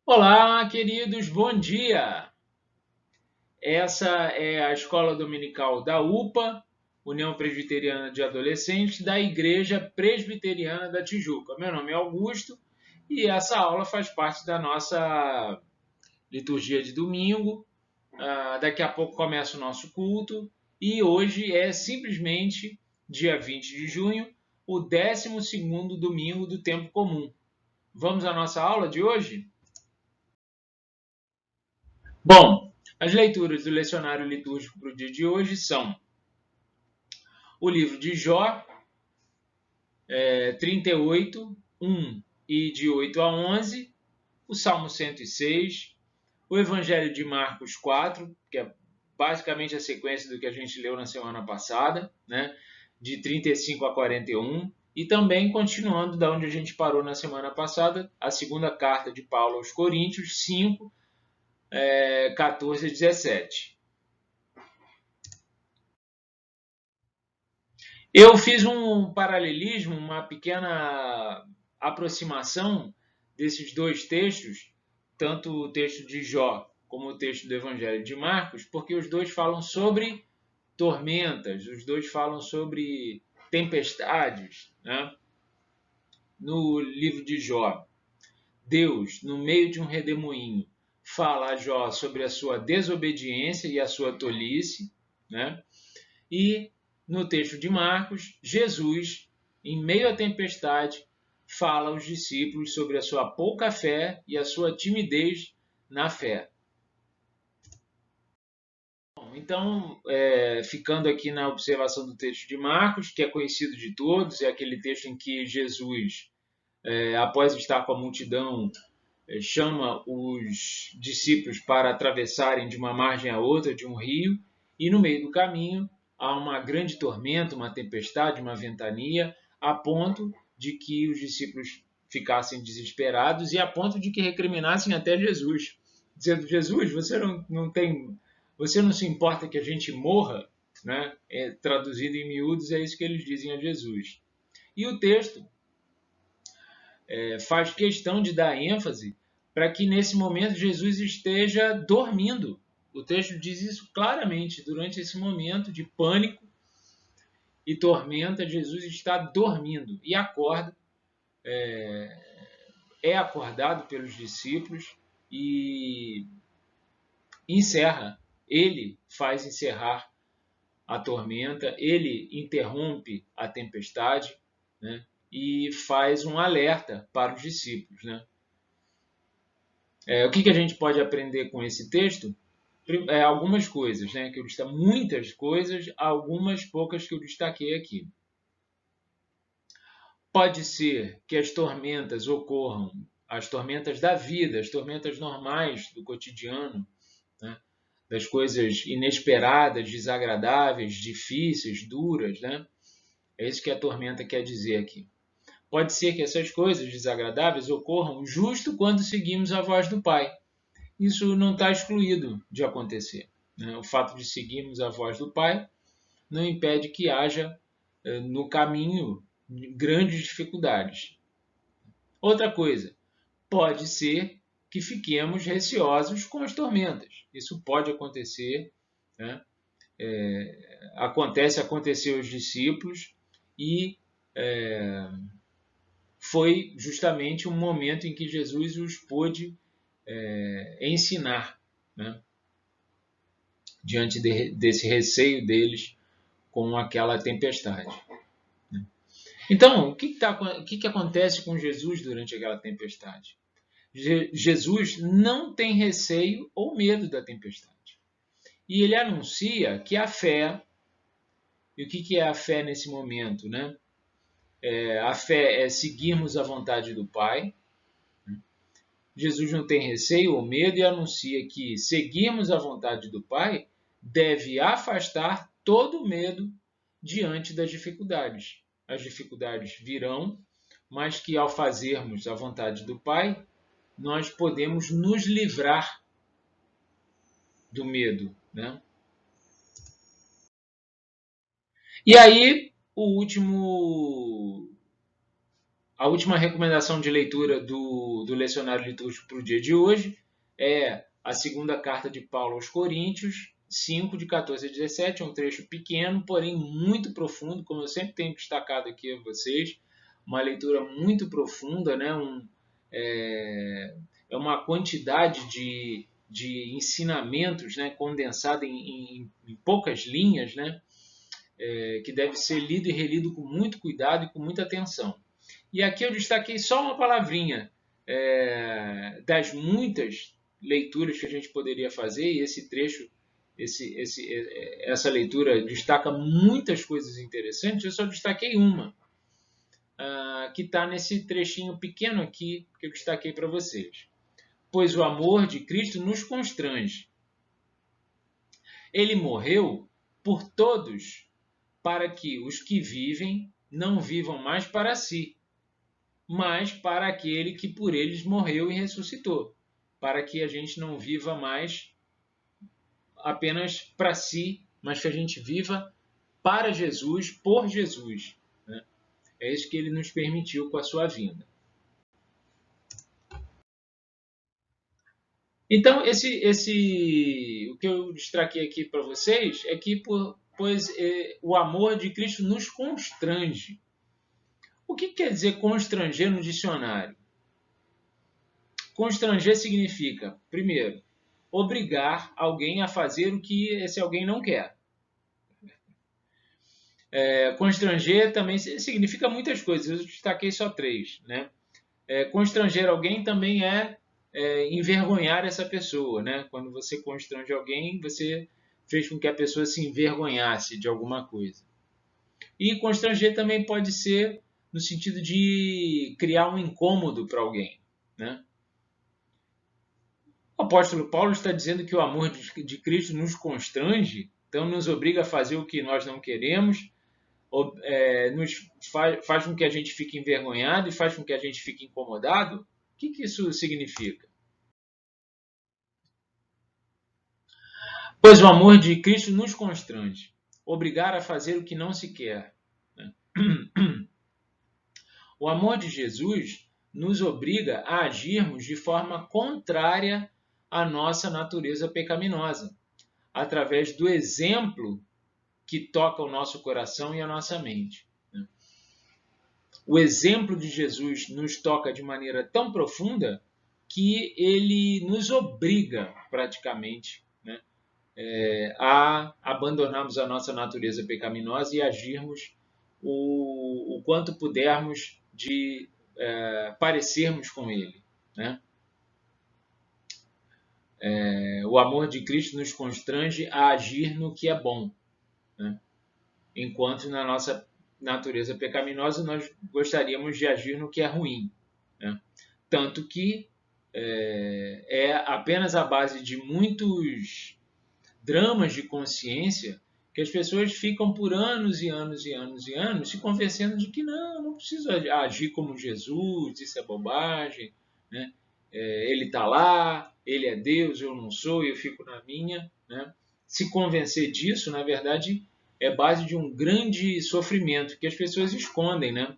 Olá, queridos, bom dia! Essa é a Escola Dominical da UPA, União Presbiteriana de Adolescentes, da Igreja Presbiteriana da Tijuca. Meu nome é Augusto e essa aula faz parte da nossa liturgia de domingo. Daqui a pouco começa o nosso culto e hoje é simplesmente dia 20 de junho, o 12º domingo do tempo comum. Vamos à nossa aula de hoje? Bom, as leituras do lecionário litúrgico para o dia de hoje são o livro de Jó, 38, 1 e de 8 a 11, o Salmo 106, o Evangelho de Marcos 4, que é basicamente a sequência do que a gente leu na semana passada, né? De 35 a 41, e também, continuando da onde a gente parou na semana passada, a segunda carta de Paulo aos Coríntios 5, 14 a 17. Eu fiz um paralelismo, uma pequena aproximação desses dois textos, tanto o texto de Jó como o texto do Evangelho de Marcos, porque os dois falam sobre tormentas, os dois falam sobre tempestades. Né? No livro de Jó, Deus, no meio de um redemoinho, fala a Jó sobre a sua desobediência e a sua tolice, né? E no texto de Marcos, Jesus, em meio à tempestade, fala aos discípulos sobre a sua pouca fé e a sua timidez na fé. Então, ficando aqui na observação do texto de Marcos, que é conhecido de todos, é aquele texto em que Jesus, após estar com a multidão, chama os discípulos para atravessarem de uma margem a outra de um rio, e no meio do caminho há uma grande tormenta, uma tempestade, uma ventania, a ponto de que os discípulos ficassem desesperados e a ponto de que recriminassem até Jesus, dizendo: Jesus, você não se importa que a gente morra? Né? Traduzido em miúdos, é isso que eles dizem a Jesus. E o texto faz questão de dar ênfase para que nesse momento Jesus esteja dormindo. O texto diz isso claramente. Durante esse momento de pânico e tormenta, Jesus está dormindo e acorda, é acordado pelos discípulos e encerra. Ele faz encerrar a tormenta, ele interrompe a tempestade, né? E faz um alerta para os discípulos, né? O que a gente pode aprender com esse texto? Algumas coisas, né? Que eu destaquei, muitas coisas, algumas poucas que eu destaquei aqui. Pode ser que as tormentas ocorram, as tormentas da vida, as tormentas normais do cotidiano, né? Das coisas inesperadas, desagradáveis, difíceis, duras, né? É isso que a tormenta quer dizer aqui. Pode ser que essas coisas desagradáveis ocorram justo quando seguimos a voz do Pai. Isso não está excluído de acontecer. Né? O fato de seguirmos a voz do Pai não impede que haja no caminho grandes dificuldades. Outra coisa, pode ser que fiquemos receosos com as tormentas. Isso pode acontecer, né? Aconteceu aos discípulos e foi justamente um momento em que Jesus os pôde ensinar, né? Diante desse receio deles com aquela tempestade. Então, o que acontece com Jesus durante aquela tempestade? Jesus não tem receio ou medo da tempestade. E ele anuncia que a fé, e o que é a fé nesse momento? Né? A fé é seguirmos a vontade do Pai. Jesus não tem receio ou medo e anuncia que seguirmos a vontade do Pai deve afastar todo medo diante das dificuldades. As dificuldades virão, mas que ao fazermos a vontade do Pai, nós podemos nos livrar do medo. Né? E aí, o último A última recomendação de leitura do lecionário litúrgico para o dia de hoje é a segunda carta de Paulo aos Coríntios, 5, de 14 a 17. É um trecho pequeno, porém muito profundo, como eu sempre tenho destacado aqui a vocês. Uma leitura muito profunda, né? É uma quantidade de ensinamentos, né? Condensada em poucas linhas, né? Que deve ser lido e relido com muito cuidado e com muita atenção. E aqui eu destaquei só uma palavrinha das muitas leituras que a gente poderia fazer, e esse trecho, essa leitura destaca muitas coisas interessantes. Eu só destaquei uma, que está nesse trechinho pequeno aqui que eu destaquei para vocês. Pois o amor de Cristo nos constrange. Ele morreu por todos, para que os que vivem não vivam mais para si, mas para aquele que por eles morreu e ressuscitou, para que a gente não viva mais apenas para si, mas que a gente viva para Jesus, por Jesus, né? É isso que ele nos permitiu com a sua vinda. Então, o que eu destaquei aqui para vocês é que pois o amor de Cristo nos constrange. O que quer dizer constranger no dicionário? Constranger significa, primeiro, obrigar alguém a fazer o que esse alguém não quer. Constranger também significa muitas coisas, eu destaquei só 3. Né? Constranger alguém também é envergonhar essa pessoa. Né? Quando você constrange alguém, você fez com que a pessoa se envergonhasse de alguma coisa. E constranger também pode ser no sentido de criar um incômodo para alguém. Né? O apóstolo Paulo está dizendo que o amor de Cristo nos constrange, então nos obriga a fazer o que nós não queremos, nos faz com que a gente fique envergonhado e faz com que a gente fique incomodado. O que isso significa? Pois o amor de Cristo nos constrange, obrigar a fazer o que não se quer. O amor de Jesus nos obriga a agirmos de forma contrária à nossa natureza pecaminosa, através do exemplo que toca o nosso coração e a nossa mente. O exemplo de Jesus nos toca de maneira tão profunda que ele nos obriga, praticamente, né, a abandonarmos a nossa natureza pecaminosa e agirmos o quanto pudermos de parecermos com ele. Né? O amor de Cristo nos constrange a agir no que é bom, né? Enquanto na nossa natureza pecaminosa nós gostaríamos de agir no que é ruim. Né? Tanto que é apenas a base de muitos dramas de consciência que as pessoas ficam por anos e anos e anos e anos se convencendo de que não preciso agir como Jesus, isso é bobagem, né? Ele está lá, ele é Deus, eu não sou, eu fico na minha. Né? Se convencer disso, na verdade, é base de um grande sofrimento que as pessoas escondem, né?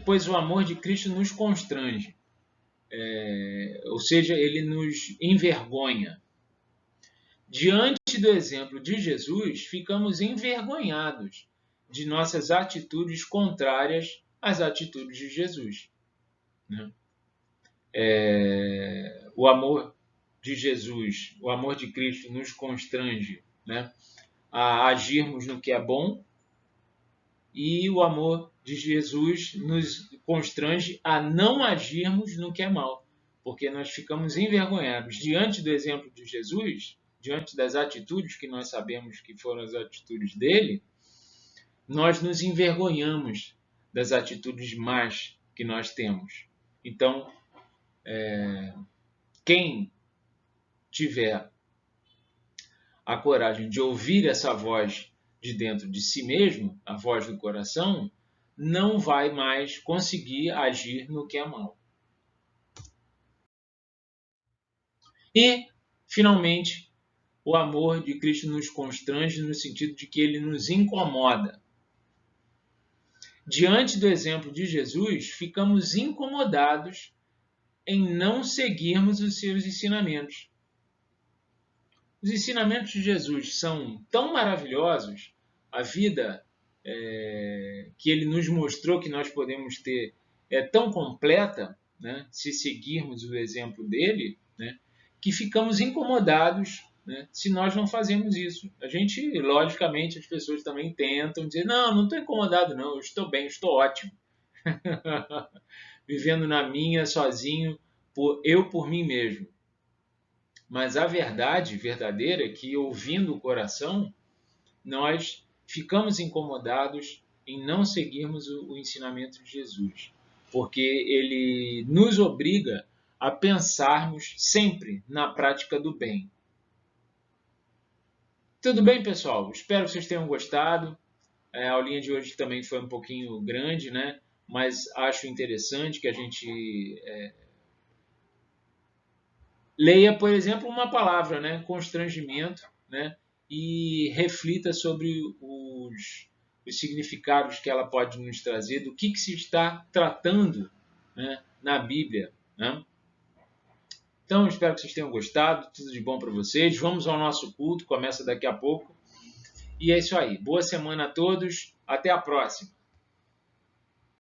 Pois o amor de Cristo nos constrange, ou seja, ele nos envergonha. Diante do exemplo de Jesus, ficamos envergonhados de nossas atitudes contrárias às atitudes de Jesus. Né? O amor de Jesus, o amor de Cristo nos constrange, né, a agirmos no que é bom, e o amor de Jesus nos constrange a não agirmos no que é mal, porque nós ficamos envergonhados diante do exemplo de Jesus, diante das atitudes que nós sabemos que foram as atitudes dele. Nós nos envergonhamos das atitudes más que nós temos. Então, quem tiver a coragem de ouvir essa voz de dentro de si mesmo, a voz do coração, não vai mais conseguir agir no que é mal. E, finalmente, o amor de Cristo nos constrange no sentido de que ele nos incomoda. Diante do exemplo de Jesus, ficamos incomodados em não seguirmos os seus ensinamentos. Os ensinamentos de Jesus são tão maravilhosos, a vida que ele nos mostrou que nós podemos ter é tão completa, né, se seguirmos o exemplo dele, né, que ficamos incomodados, né, se nós não fazemos isso. A gente, logicamente, as pessoas também tentam dizer, não estou incomodado não, eu estou bem, estou ótimo. Vivendo na minha, sozinho, eu por mim mesmo. Mas a verdade verdadeira é que, ouvindo o coração, nós ficamos incomodados em não seguirmos o ensinamento de Jesus, porque ele nos obriga a pensarmos sempre na prática do bem. Tudo bem, pessoal? Espero que vocês tenham gostado. A aulinha de hoje também foi um pouquinho grande, né? Mas acho interessante que a gente leia, por exemplo, uma palavra, né? Constrangimento, né? E reflita sobre os significados que ela pode nos trazer, do que se está tratando, né, na Bíblia. Né? Então, espero que vocês tenham gostado. Tudo de bom para vocês. Vamos ao nosso culto, começa daqui a pouco. E é isso aí. Boa semana a todos. Até a próxima.